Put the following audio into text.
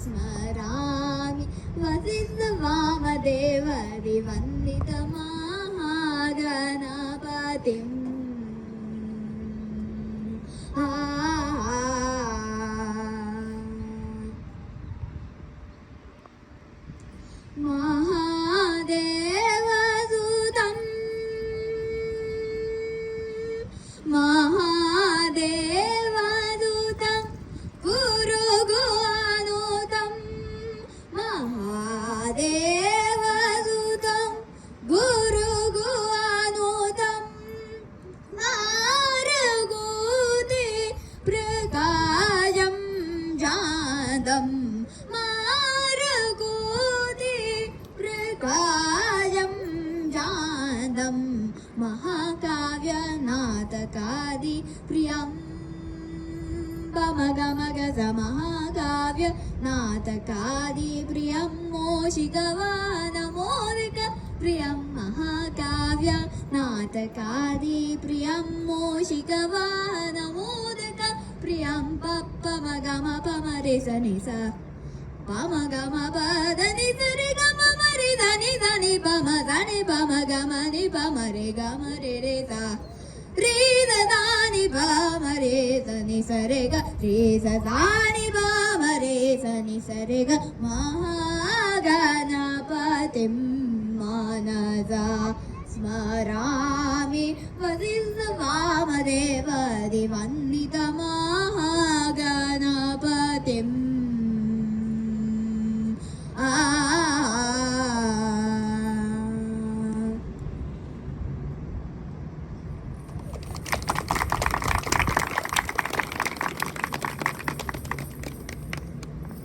स्मरामि वसिष्ठवामदेवदिवन्दितमहागणपतिम् महादेवसुतं महादेवदूतं गुरुगुहानुतं महादेवदूतं गुरुगुहानुतं मारुगुति प्रकाशं जातं मारुगुति प्रकाशं जातं महाकाव्यनाटकादि प्रियं पमगमगज महाकाव्य नाटकादि प्रियं मोषिकवानमोदक प्रियं महाकाव्य नाटकादि प्रियं मोषिकवानमोदक प्रियं पमगम पमरेसनिस पमगम पदनि सरि गम मरि धनि धनि पम धनि पम गम नि पमरे गम रे रे सा रे दानि पम रे सनि सरे ग रे दानि पम रे सनि सरे ग महागणपतिं मनसा स्मरामि वसिष्ठवामदेवदिवन्दितमहागणपतिम्